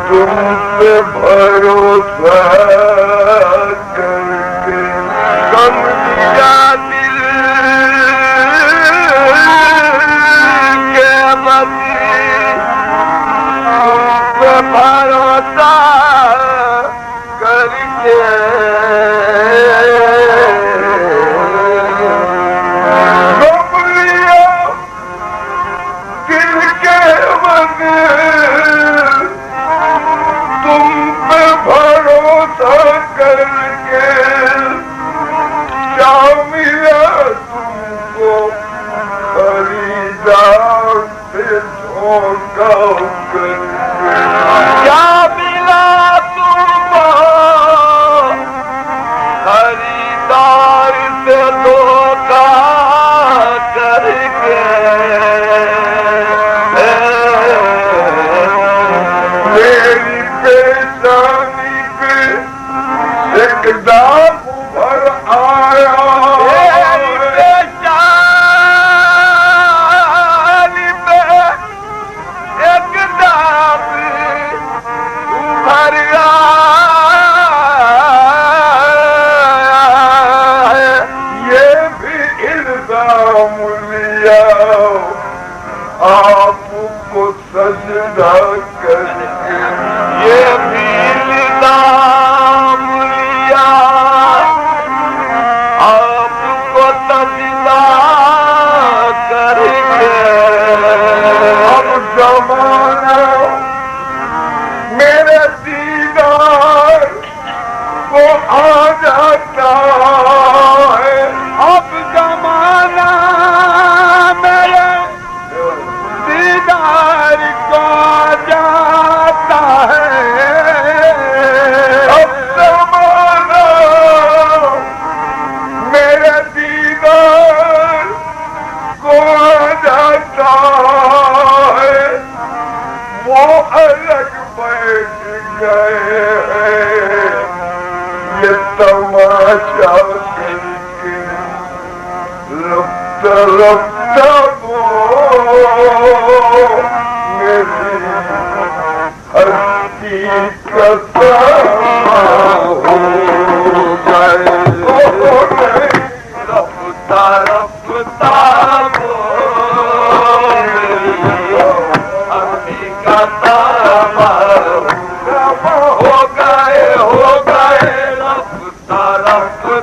तुम पे भरोसा करके गम दिया दिल के मती तुम पे भरोसा करके क्या मिला तुमको खरीदार से धोखा करके मेरी पेशानी पे एक दाग भर आया आपको सजदा करके ये भी इल्जाम लिया आपको सजदा करके अब जमाना मेरे दीदार को आ जाता है अब जमाना मेरे दीदार को जाता है अब जमाना मेरे दीदार को जाता है वो अलग बैठ गए हैं ये तमाशा करके रफ्ता रफ्ता मेरी हस्ती कसम हो गए रफ्ता रफ्ता हस्ती कसम हो गए रफ्ता रफ्ता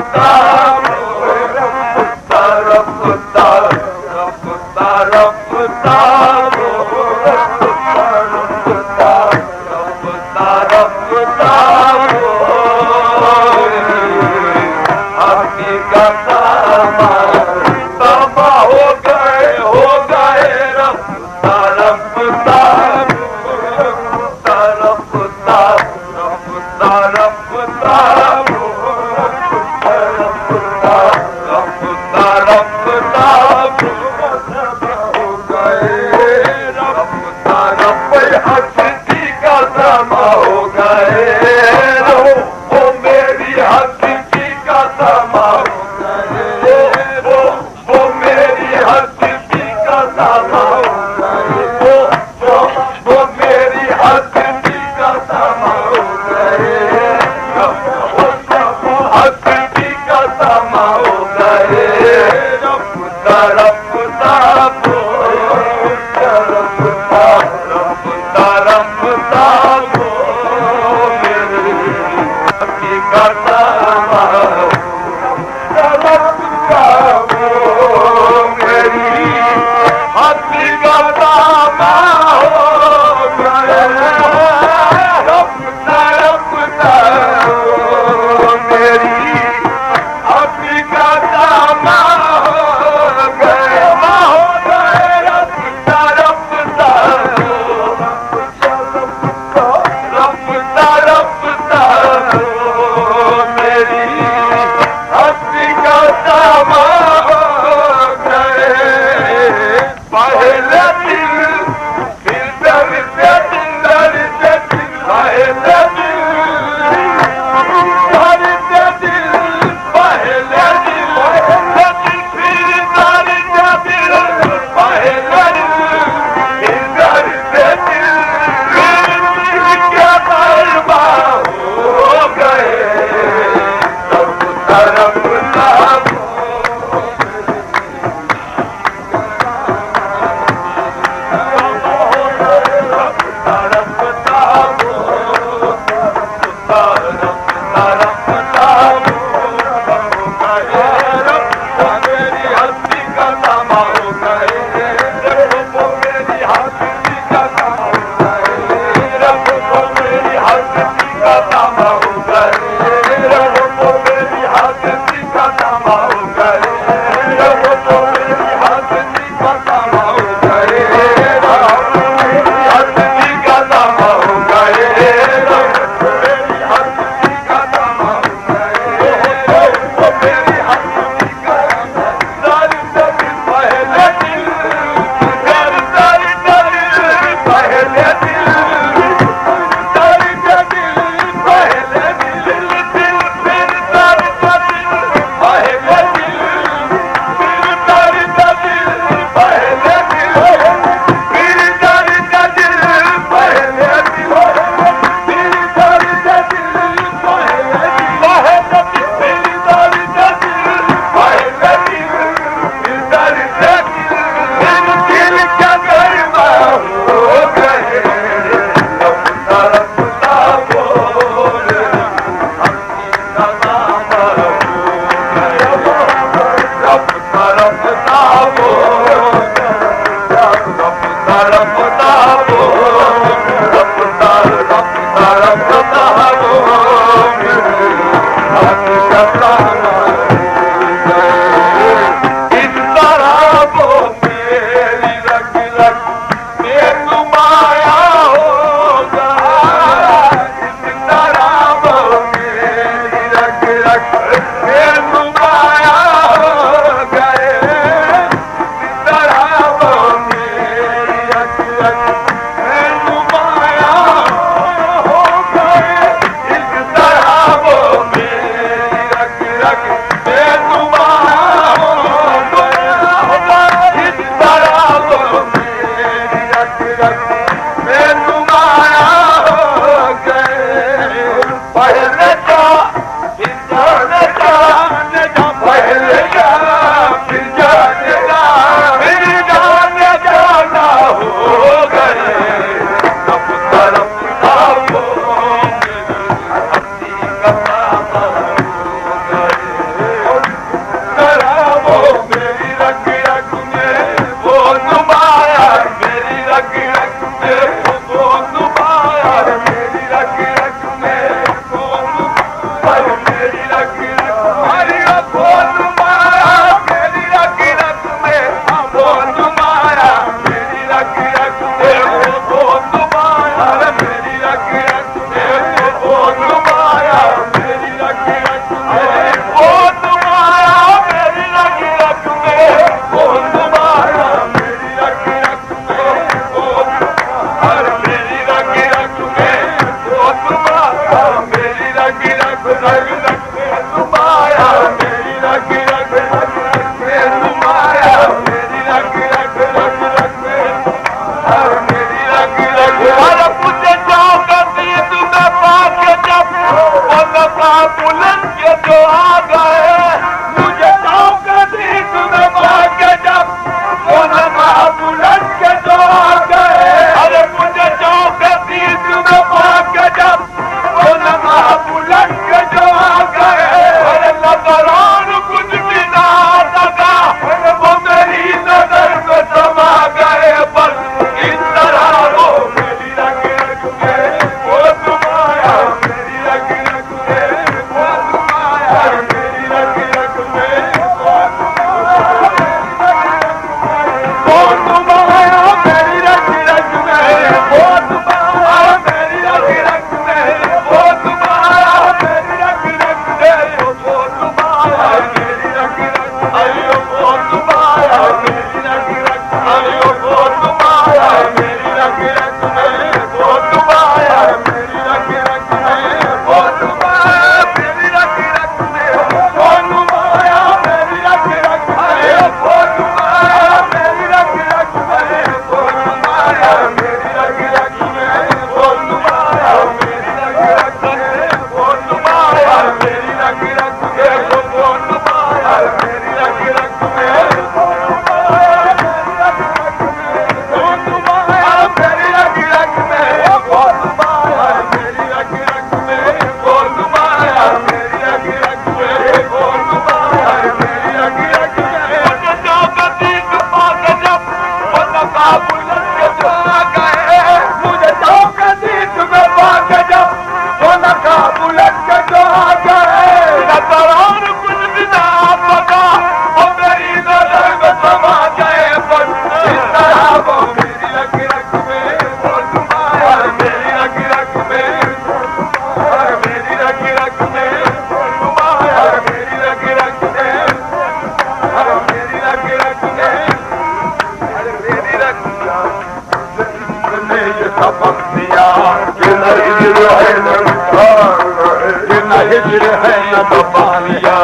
न कमालिया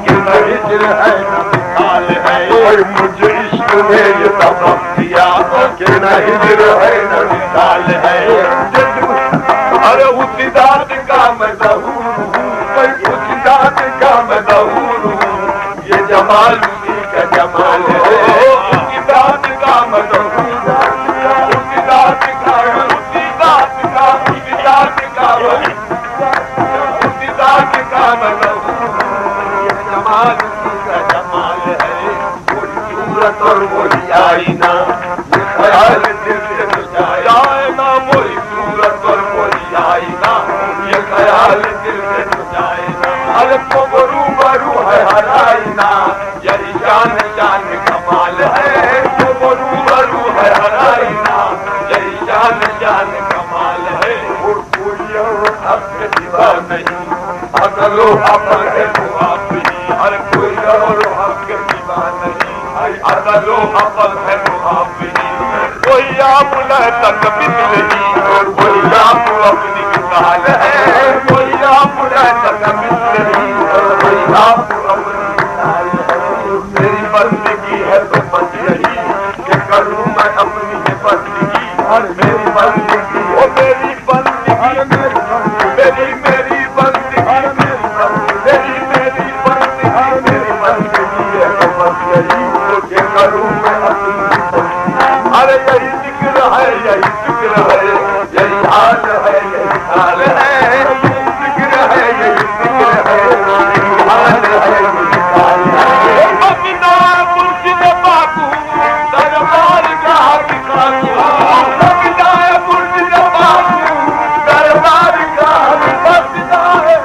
कि न हिजर है न मिसाल है और मुझे इश्क ने ये सबक दिया कि न हिजर है न मिसाल है अरे उसी दाद का मैं ज़हूर हूँ उसी दाद का मैं ज़हूर हूँ ये जमाल उसी का जमाल है उसी दाद का मैं ज़हूर उसी दाद का उसी दाद का उसी दाद का उसी दाद का मैं ज़हूर ये जमाल उसी का जमाल है वही सूरत और वही आईना ये ख्याल दिल से बुझाया ना वही सूरत और वही आईना ये ख्याल दिल से बुझाएना अरे तो रूबरू है हर आईना यही शान शान कमाल है तो रूबरू है हर आईना यही शान शान कमाल है और कोई हक के सिवा नहीं अकलो अकल के सिवा नहीं हर कोई और हक के सिवा नहीं अकलो अकल है मुहाफ नहीं कोई आप तक मिसली और कोई आप अपनी मिसाल है कोई आप तक मिसली और कोई आप अपनी मिसाल है मेरी बंदगी है तो बच रही कि करूँ मैं अपनी ये बंदगी और मेरी बंदगी ओ मेरी बंदगी मेरी मेरी बंदगी मेरी मेरी बंदगी मेरी बंदगी है तो बच रही कि करूँ मैं अपनी अरे यही जिक्र है यही जिक्र है यही हाल है यही हाल है यही जिक्र है यही जिक्र है यही हाल है यही हाल है मदीना मुर्शिद बाबू दरबार का हकीकत मदीना मुर्शिद बाबू दरबार का मदीना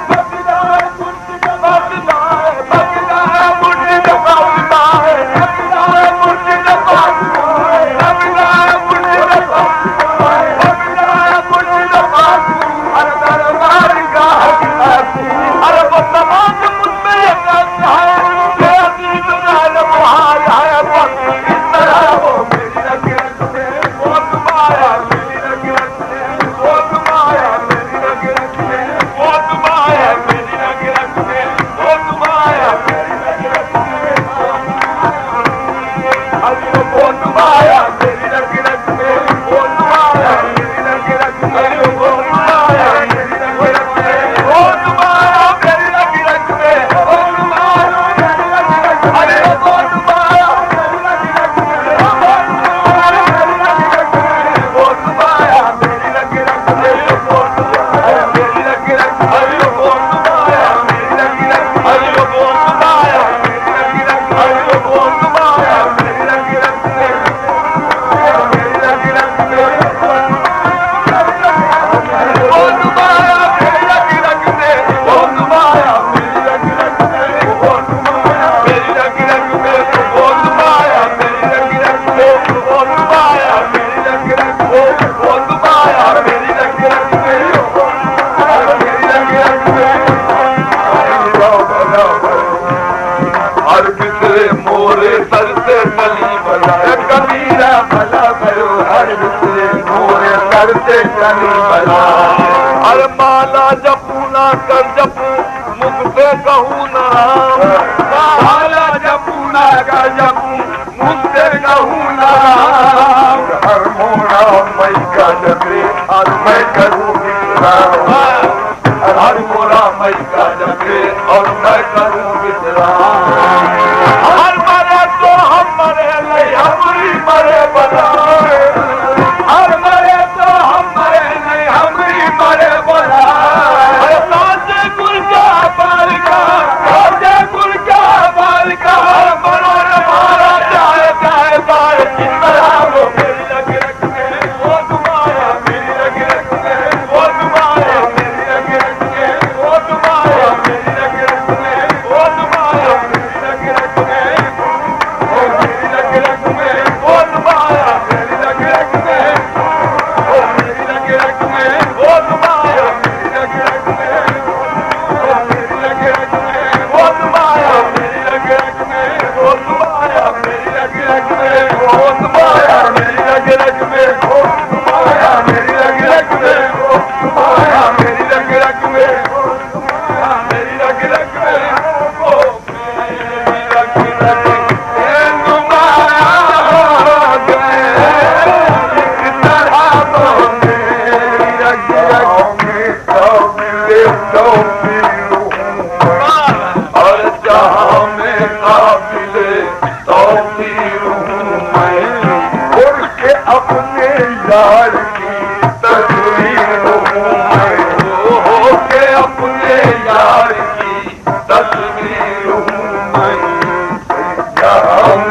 मदीना मुर्शिद मदीना मदीना मुर्शिद बाबू मदीना मुर्शिद बाबू अरे माला जपूना कर जपू मुख से कहूँ ना माला जपूना कर जपू मुख से कहूँ ना हर मोड़ा मई का जबरे और मैं करूँ विश्राम हर मोड़ा मई का जबरे और मैं करूँ विश्राम हर मरे तो हम मरे नहीं हमारी मरे बनाए हर मरे तो हम मरे नहीं हमारी मरे बनाए ताजे गुल का बाल का ताजे गुल का बाल का हर मनोर मारा जाए जाए बाल किस तरह वो मेरी लग रखने वो तुम्हारा मेरी लग रखने वो तुम्हारा मेरी लग रखने वो तुम्हारा मेरी लग रखने तस्वीर हूँ मैं, उड़ के अपने यार की तस्वीर हूँ मैं, हो के अपने यार की तस्वीर हूँ मैं,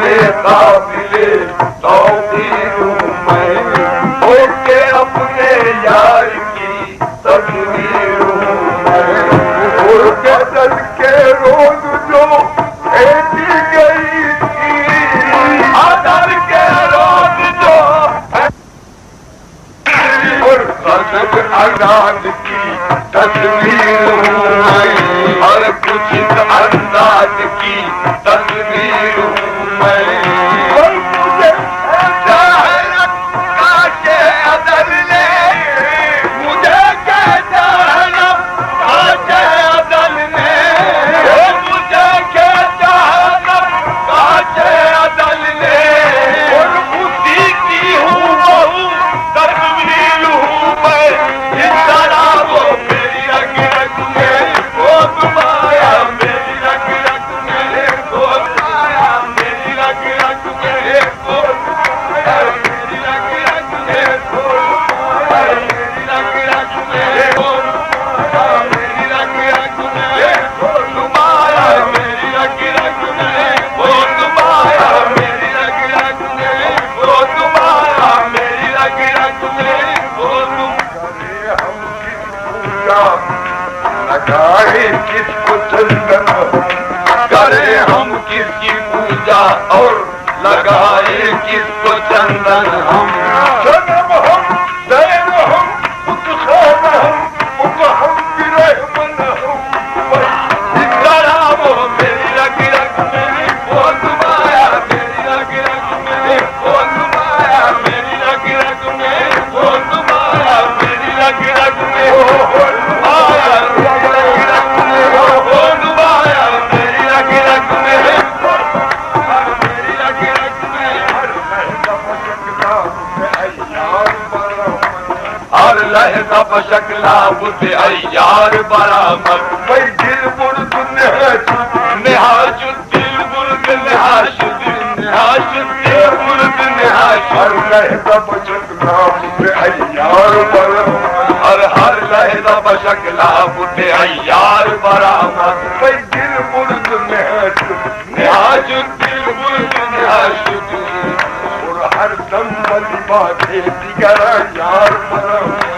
में काबिले तौकीर हूँ मैं, हो के अपने यार की तस्वीर हूँ मैं, उड़ के दल के रोज जो भेजी गई थी, दल के रोज जो और सजग आजाद की तस्वीर हूँ मैं, हर कुछ अंदाज की तस्वीर हूँ मैं, और मुझे काशे अदल ने मुझे कहता है ना, काशे अदल ने मुझे कहता है ना, काशे अदल ने, और उसी की हूँ बहू तस्वीर हूँ मैं, इस तरह वो मेरी रग रग में वो तुम्हारा, मेरी रग रग में वो तुम्हारा, मेरी रग रग में वो तुम्हारा, मेरी रग रग में वो तुम्हारा, मेरी रग रग में वो तुम्हारा, मेरी रग रग में वो तुम्हारा, मेरी रग रग में वो तुम्हारा, मेरी रग रग में वो तुम्हारा, मेरी रग रग में वो तुम्हारे हम किस पूजा लगाए किसको चंदन, करे हम किसकी पूजा और लगाए किसको चंदन, हम सनम हम दैन हम उत्खान हम बिरहमन हम, इस तरह वो मेरी रग रग में वो तुम्हारा, मेरी रग रग में वो तुम्हारा, मेरी रग रग में वो तुम्हारा, मेरी रग रग में वो तुम्हारा, मेरी रग रग में वो तुम्हारा, मेरी रग रग में मेरी रग रग में हर लहजा बशकला बुद्ध अय्यार बरामद, भाई दिल बुर्द निहाजुद्दीन बुर्द निहाजुद्दीन निहाजुद्दीन बुर्द निहाज, हर लहजा बशकला बुद्ध अय्यार बरामद, हर लहजा बशकला बुद्ध अय्यार बरामद, भाई दिल बुर्द निहाजुद्दीन बुर्द निहाजुद्दीन, और हर दम वाली बातें दिगरा यार बरामद,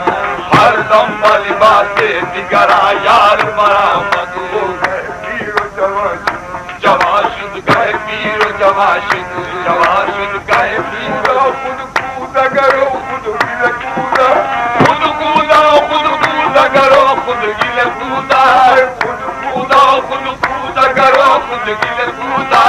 हर दम वाली बातें दिगरा यार बरामद, वो गए पीर जवाशुद, जवाशुद गए पीर जवाशुद, जवाशुद गए पीर, खुद कूदा करो खुद गिले कूदा, खुद कूदा खुद कूदा करो खुद गिले कूदा, खुद कूदा खुद कूदा करो खुद गिले कूदा,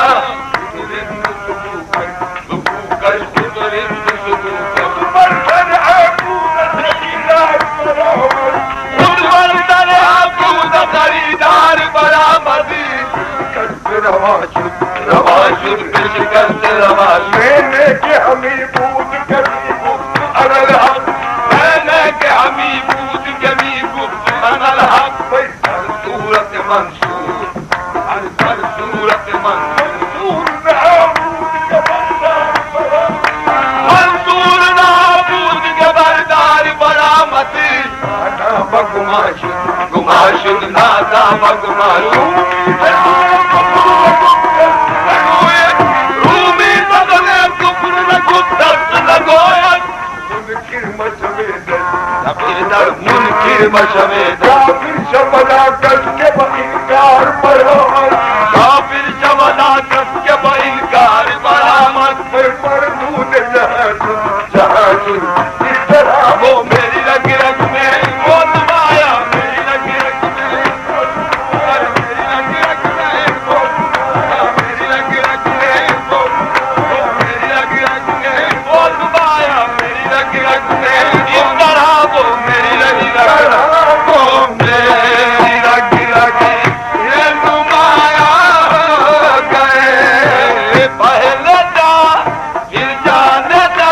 खरीदार बरामदी, रवाशुद शिकस्त रवाश, मैंने के हमी बूद कभी गुप्त अनल हक, मैंने के हमी बूद कभी गुप्त अनल हक, हर सूरत मंसूर, हर सूरत मंसूर नाबूद के बरदार बरामद, मंसूर नाबूद के बरदार बरामद, बगुमाशुद गुमाशुद नादा बगुमाशुद, रूमी बदले कुफर न कुदस लगोयन, मुनकिर मशवेदन तबीदर मुनकिर मशवेदन, काफिर शमला कस के बइनकार बरामद, काफिर शमला कस के बइनकार बरामद, मरदूद जहाजुद जहाजुद, इस तरह वो मेरी रग रग में वो तुम्हारा, मेरी रग रग में वो तुम्हारा, मेरी रग रग में वो तुम्हारा, मेरी रग रग में वो मेरी रग रग में वो तुम्हारा, मेरी रग रग में इस तरह वो मेरी रग रग वो मेरी रग रग ये तुम्हारा गए पहले जा फिर जाने जा,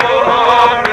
Oh,